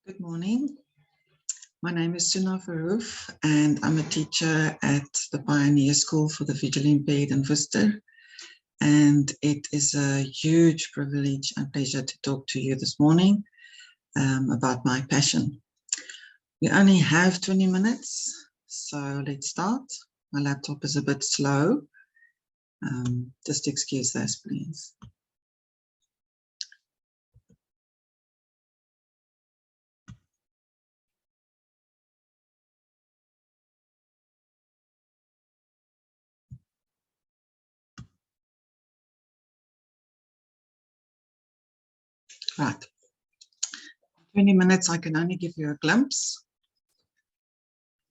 Good morning. My name is Suna Farouf and I'm a teacher at the Pioneer School for the Visually Impaired in Worcester. And it is a huge privilege and pleasure to talk to you this morning about my passion. We only have 20 minutes, so let's start. My laptop is a bit slow. Just excuse this, please. Right. 20 minutes, I can only give you a glimpse.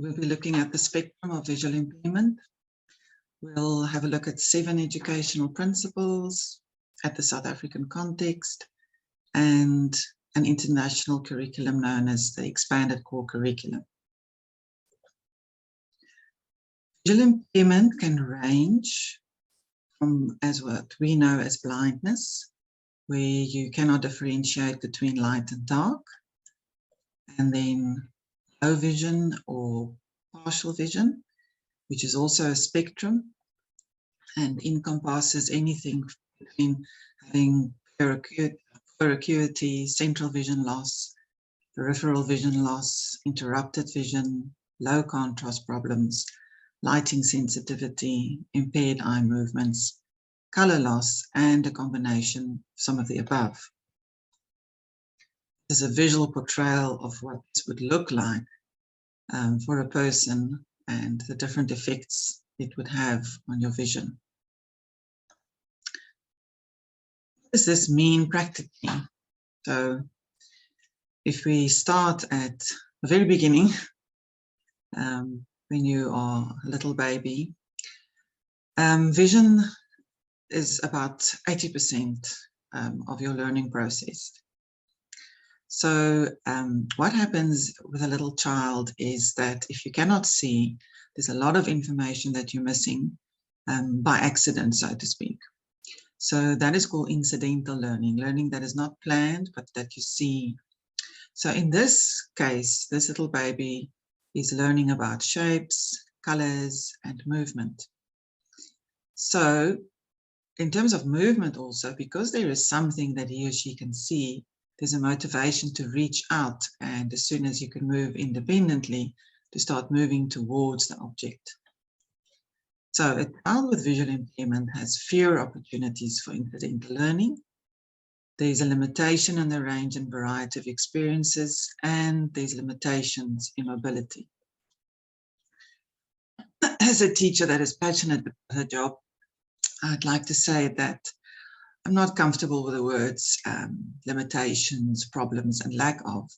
We'll be looking at the spectrum of visual impairment. We'll have a look at 7 educational principles at the South African context and an international curriculum known as the Expanded Core Curriculum. Visual impairment can range from what we know as blindness, where you cannot differentiate between light and dark, and then low vision or partial vision, which is also a spectrum and encompasses anything between having poor acuity, central vision loss, peripheral vision loss, interrupted vision, low contrast problems, lighting sensitivity, impaired eye movements, color loss, and a combination of some of the above. There's a visual portrayal of what this would look like for a person and the different effects it would have on your vision. What does this mean practically? So if we start at the very beginning, when you are a little baby, vision is about 80% of your learning process. So what happens with a little child is that if you cannot see, there's a lot of information that you're missing by accident, so to speak. So that is called incidental learning, learning that is not planned, but that you see. So in this case, this little baby is learning about shapes, colors, and movement. So in terms of movement also, because there is something that he or she can see, there's a motivation to reach out, and as soon as you can move independently, to start moving towards the object. So a child with visual impairment has fewer opportunities for incidental learning. There's a limitation in the range and variety of experiences, and there's limitations in mobility. As a teacher that is passionate about her job, I'd like to say that I'm not comfortable with the words limitations, problems, and lack of,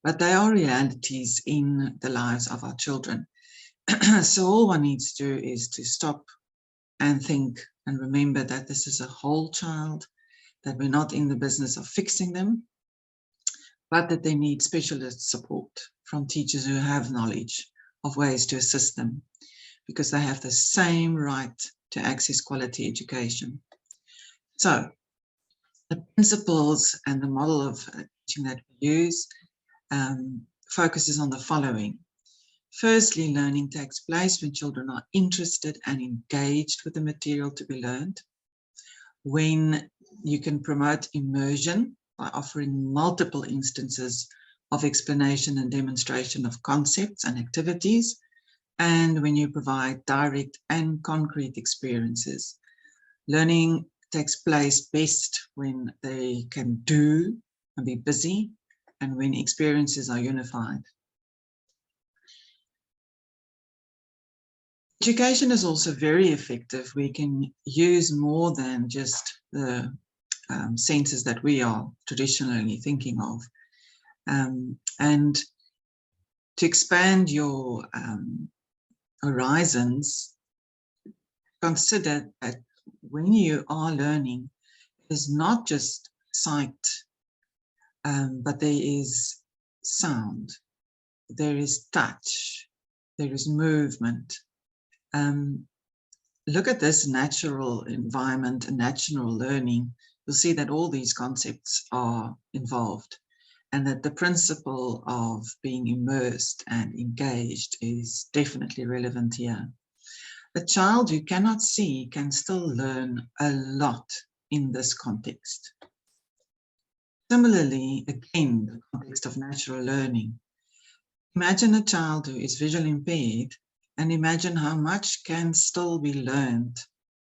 but they are realities in the lives of our children. So all one needs to do is to stop and think and remember that this is a whole child, that we're not in the business of fixing them, but that they need specialist support from teachers who have knowledge of ways to assist them, because they have the same right to access quality education. So the principles and the model of teaching that we use focuses on the following. Firstly, learning takes place when children are interested and engaged with the material to be learned, when you can promote immersion by offering multiple instances of explanation and demonstration of concepts and activities, and when you provide direct and concrete experiences. Learning takes place best when they can do and be busy, and when experiences are unified. Education is also very effective. We can use more than just the senses that we are traditionally thinking of. And to expand your horizons, consider that when you are learning, it's not just sight, but there is sound, there is touch, there is movement. Look at this natural environment and natural learning. You'll see that all these concepts are involved. and that the principle of being immersed and engaged is definitely relevant here. A child who cannot see can still learn a lot in this context. Similarly, again, the context of natural learning. Imagine a child who is visually impaired and imagine how much can still be learned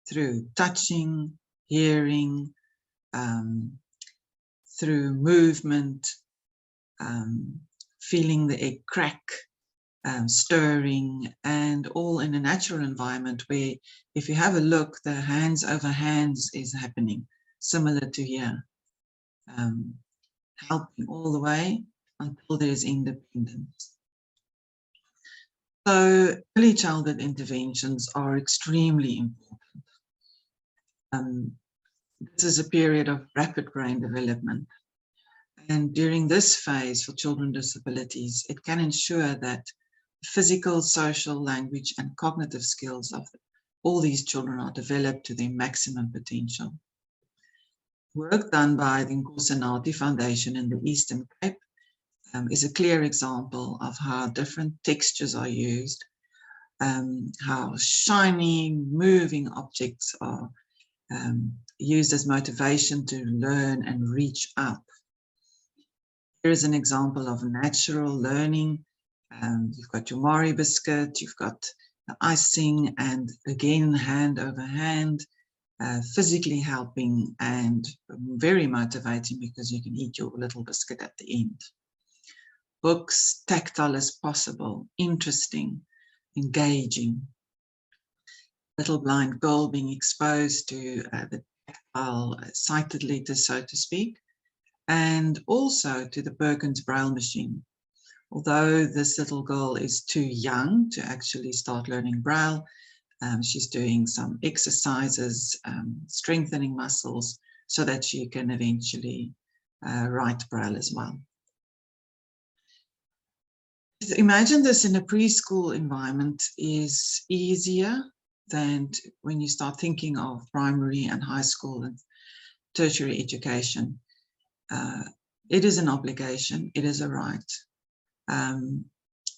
through touching, hearing, through movement, feeling the egg crack, stirring, and all in a natural environment where if you have a look, the hands over hands is happening, similar to here, helping all the way until there's independence. So early childhood interventions are extremely important. This is a period of rapid brain development. And during this phase for children with disabilities, it can ensure that physical, social, language, and cognitive skills of all these children are developed to their maximum potential. Work done by the Nkosinati Foundation in the Eastern Cape is a clear example of how different textures are used, how shiny, moving objects are used as motivation to learn and reach up. Here is an example of natural learning. You've got your Mari biscuit, you've got the icing, and again, hand over hand, physically helping and very motivating because you can eat your little biscuit at the end. Books, tactile as possible, interesting, engaging. Little blind girl being exposed to the tactile sighted letters, so to speak, and also to the Perkins Braille machine. Although this little girl is too young to actually start learning Braille, she's doing some exercises, strengthening muscles so that she can eventually write Braille as well. Imagine this in a preschool environment is easier than when you start thinking of primary and high school and tertiary education. It is an obligation, it is a right. And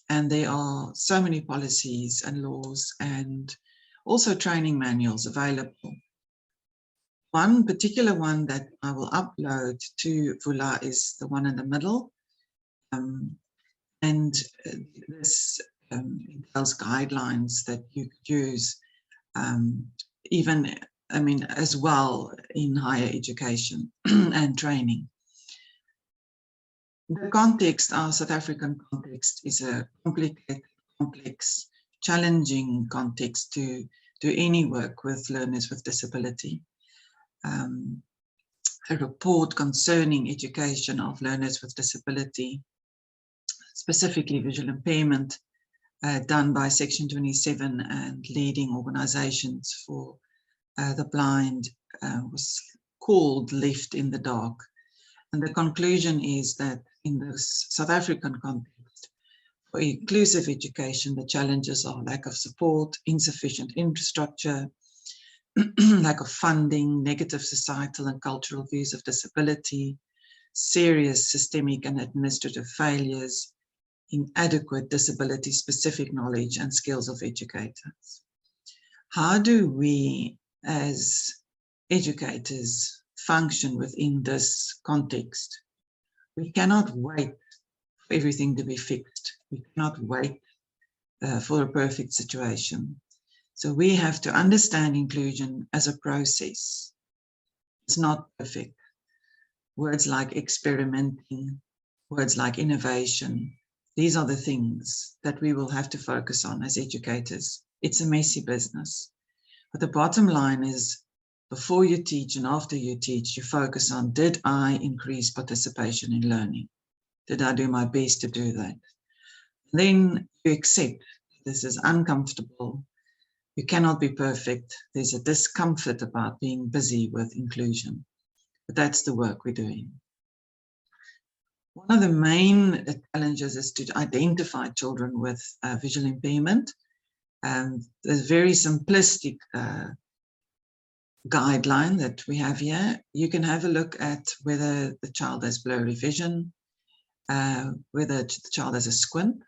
there are so many policies and laws and also training manuals available. One particular one that I will upload to Vula is the one in the middle. And this entails guidelines that you could use even, as well in higher education and training. The context, our South African context, is a complicated, complex, challenging context to do any work with learners with disability. A report concerning education of learners with disability, specifically visual impairment, done by Section 27 and leading organizations for the blind, was called Left in the Dark. And the conclusion is that in the South African context, for inclusive education, the challenges are lack of support, insufficient infrastructure, lack of funding, negative societal and cultural views of disability, serious systemic and administrative failures, inadequate disability-specific knowledge and skills of educators. How do we, as educators, function within this context? We cannot wait for everything to be fixed. We cannot wait for a perfect situation. So we have to understand inclusion as a process. It's not perfect. Words like experimenting, words like innovation, these are the things that we will have to focus on as educators. It's a messy business. But the bottom line is, before you teach and after you teach, you focus on, did I increase participation in learning? Did I do my best to do that? Then you accept this is uncomfortable. You cannot be perfect. There's a discomfort about being busy with inclusion. But that's the work we're doing. One of the main challenges is to identify children with visual impairment. There's very simplistic guideline that we have here. You can have a look at whether the child has blurry vision. whether the child has a squint.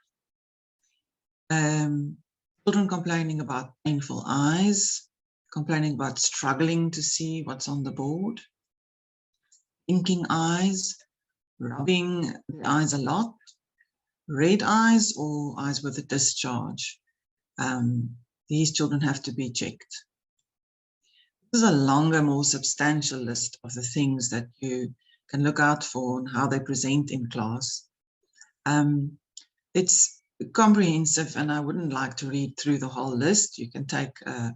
Children complaining about painful eyes, complaining about struggling to see what's on the board, blinking eyes, rubbing the eyes a lot, red eyes or eyes with a discharge. These children have to be checked. This is a longer, more substantial list of the things that you can look out for and how they present in class. It's comprehensive, and I wouldn't like to read through the whole list. You can take a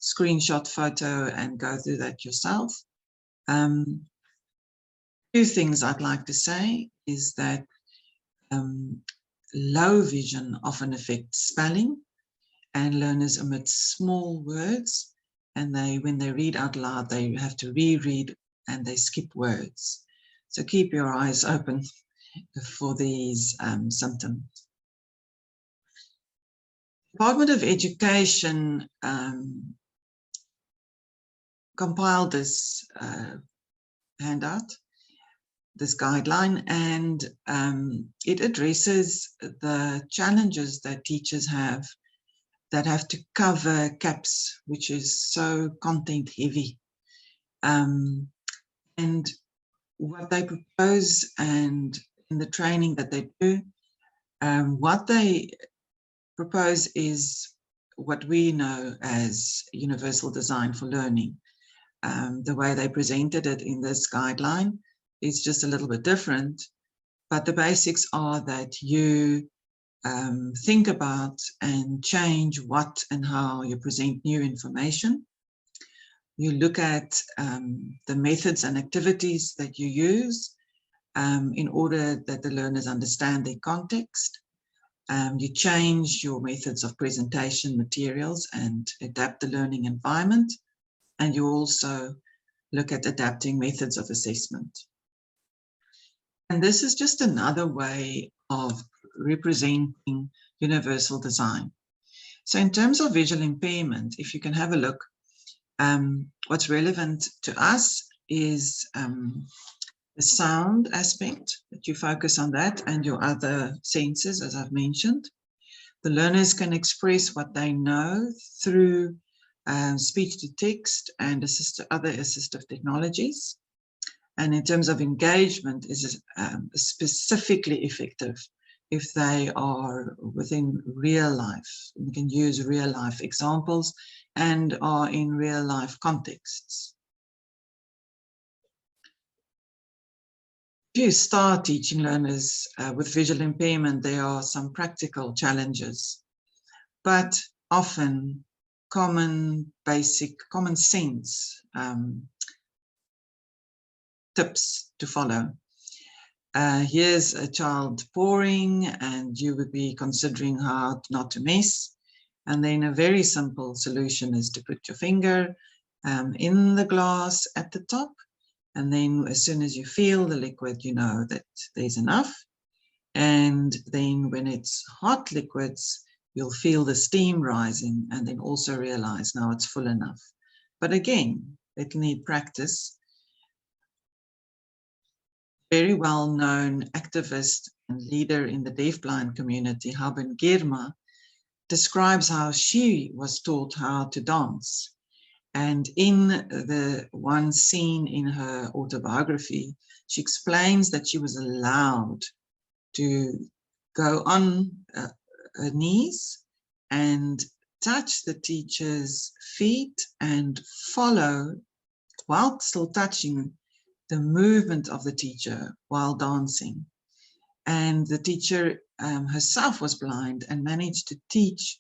screenshot photo and go through that yourself. Two things I'd like to say is that low vision often affects spelling, and learners omit small words, and when they read out loud, they have to reread and they skip words. So keep your eyes open for these symptoms. Department of Education compiled this handout, this guideline, and it addresses the challenges that teachers have that have to cover CAPS, which is so content heavy. And what they propose, and in the training that they do, what they propose is what we know as universal design for learning. The way they presented it in this guideline is just a little bit different, but the basics are that you think about and change what and how you present new information. You look at the methods and activities that you use in order that the learners understand their context. You change your methods of presentation materials and adapt the learning environment. And you also look at adapting methods of assessment. And this is just another way of representing universal design. So in terms of visual impairment, if you can have a look, what's relevant to us is the sound aspect, that you focus on that, and your other senses, as I've mentioned. The learners can express what they know through speech to text and other assistive technologies. And in terms of engagement, is specifically effective if they are within real life. We can use real life examples and are in real life contexts. If you start teaching learners with visual impairment, there are some practical challenges, but often basic common sense tips to follow. Here's a child pouring, and you would be considering how not to mess. And then a very simple solution is to put your finger in the glass at the top. And then as soon as you feel the liquid, you know that there's enough. And then when it's hot liquids, you'll feel the steam rising and then also realize now it's full enough. But again, it'll need practice. Very well-known activist and leader in the deafblind community, Haben Girma, describes how she was taught how to dance. And in the one scene in her autobiography, she explains that she was allowed to go on her knees and touch the teacher's feet and follow, while still touching, the movement of the teacher while dancing. And the teacher herself was blind and managed to teach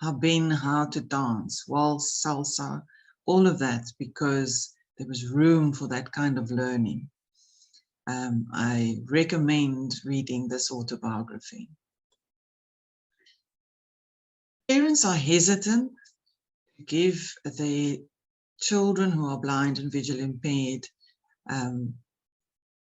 Haben how to dance, waltz, salsa, all of that, because there was room for that kind of learning. I recommend reading this autobiography. Parents are hesitant to give their children who are blind and visually impaired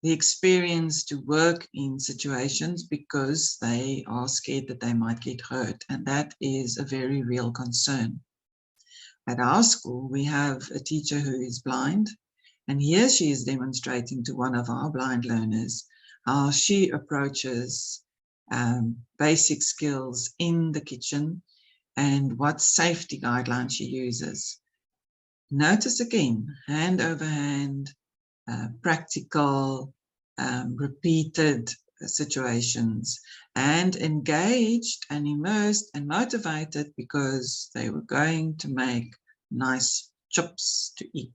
the experience to work in situations because they are scared that they might get hurt, and that is a very real concern. At our school, we have a teacher who is blind, and here she is demonstrating to one of our blind learners how she approaches basic skills in the kitchen and what safety guidelines she uses. Notice again, hand over hand, practical, repeated situations, and engaged and immersed and motivated because they were going to make nice chips to eat.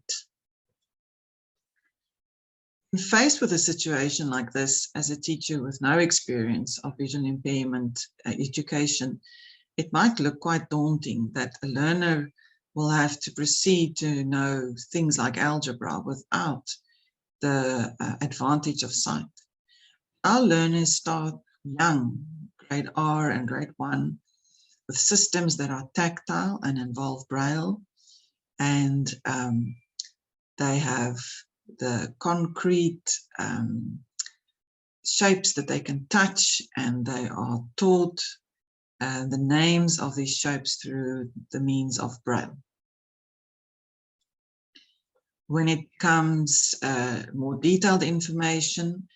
Faced with a situation like this, as a teacher with no experience of visual impairment education, it might look quite daunting that a learner will have to proceed to know things like algebra without the advantage of sight. Our learners start young, grade R and grade 1, with systems that are tactile and involve Braille, and they have the concrete shapes that they can touch, and they are taught the names of these shapes through the means of Braille. When it comes more detailed information,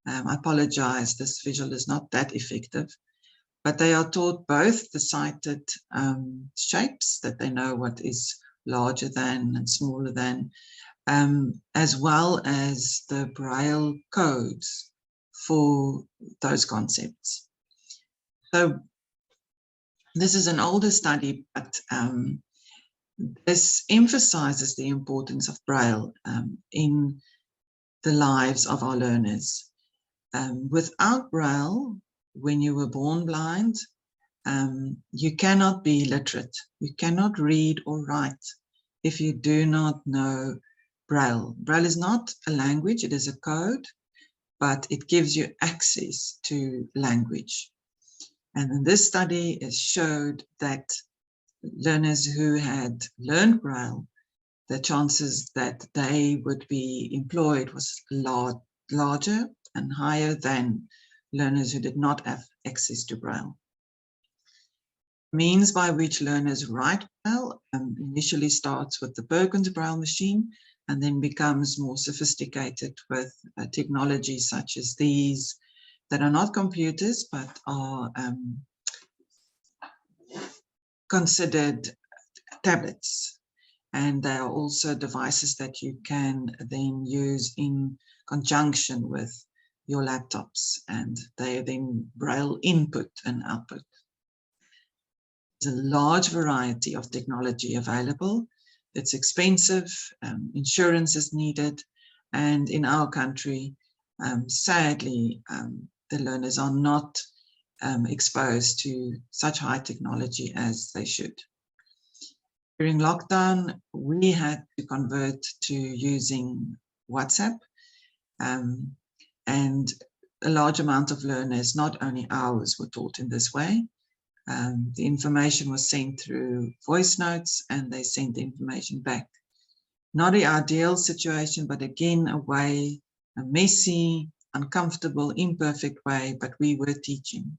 I apologize, this visual is not that effective, but they are taught both the sighted shapes, that they know what is larger than and smaller than, as well as the Braille codes for those concepts. So this is an older study, but this emphasizes the importance of Braille in the lives of our learners. Without Braille, when you were born blind, you cannot be literate. You cannot read or write if you do not know Braille. Braille is not a language, it is a code, but it gives you access to language. And in this study, it showed that learners who had learned Braille, the chances that they would be employed was larger and higher than learners who did not have access to Braille. Means by which learners write Braille initially starts with the Perkins Braille machine and then becomes more sophisticated with technologies such as these that are not computers but are considered tablets, and they are also devices that you can then use in conjunction with your laptops, and they are then Braille input and output. There's a large variety of technology available. It's expensive, insurance is needed, and in our country, sadly, the learners are not exposed to such high technology as they should. During lockdown, we had to convert to using WhatsApp, and a large amount of learners, not only ours, were taught in this way. The information was sent through voice notes and they sent the information back. Not the ideal situation, but again, a messy, uncomfortable, imperfect way, but we were teaching.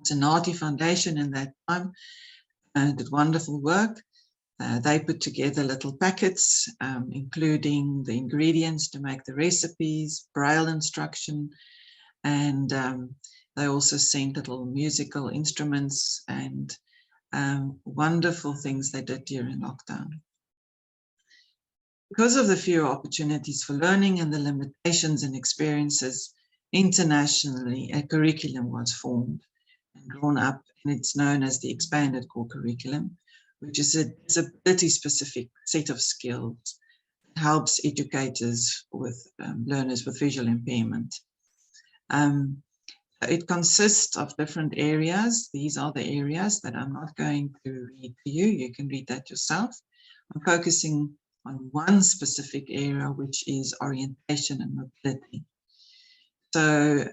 Zanati Foundation in that time did wonderful work. They put together little packets, including the ingredients to make the recipes, Braille instruction, and they also sent little musical instruments and wonderful things they did during lockdown. Because of the fewer opportunities for learning and the limitations and experiences, internationally a curriculum was formed and drawn up, and it's known as the Expanded Core Curriculum, which is a disability-specific set of skills that helps educators with learners with visual impairment. It consists of different areas. These are the areas that I'm not going to read to you. You can read that yourself. I'm focusing on one specific area, which is orientation and mobility. So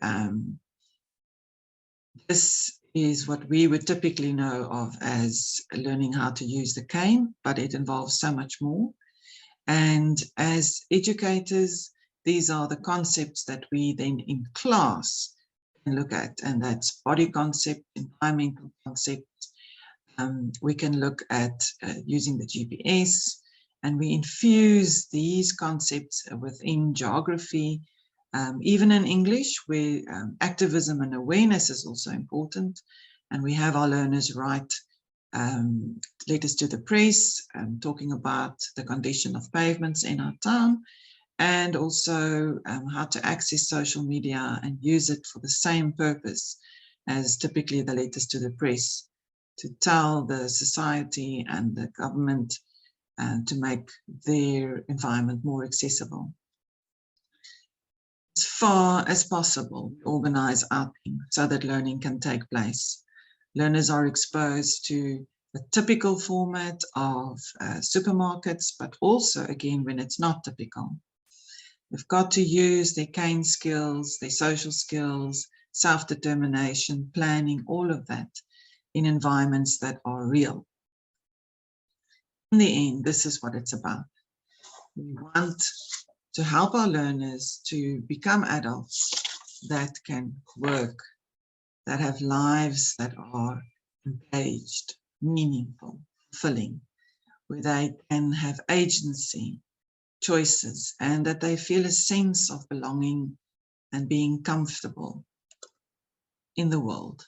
this is what we would typically know of as learning how to use the cane, but it involves so much more. And as educators, these are the concepts that we then in class can look at, and that's body concept, environmental concepts. We can look at using the GPS, and we infuse these concepts within geography, Even in English, where activism and awareness is also important. And we have our learners write letters to the press, talking about the condition of pavements in our town, and also how to access social media and use it for the same purpose as typically the letters to the press, to tell the society and the government to make their environment more accessible. As far as possible, organize outing so that learning can take place. Learners are exposed to the typical format of supermarkets, but also, again, when it's not typical. They've got to use their cane skills, their social skills, self-determination, planning, all of that in environments that are real. In the end, this is what it's about. We want to help our learners to become adults that can work, that have lives that are engaged, meaningful, fulfilling, where they can have agency, choices, and that they feel a sense of belonging and being comfortable in the world.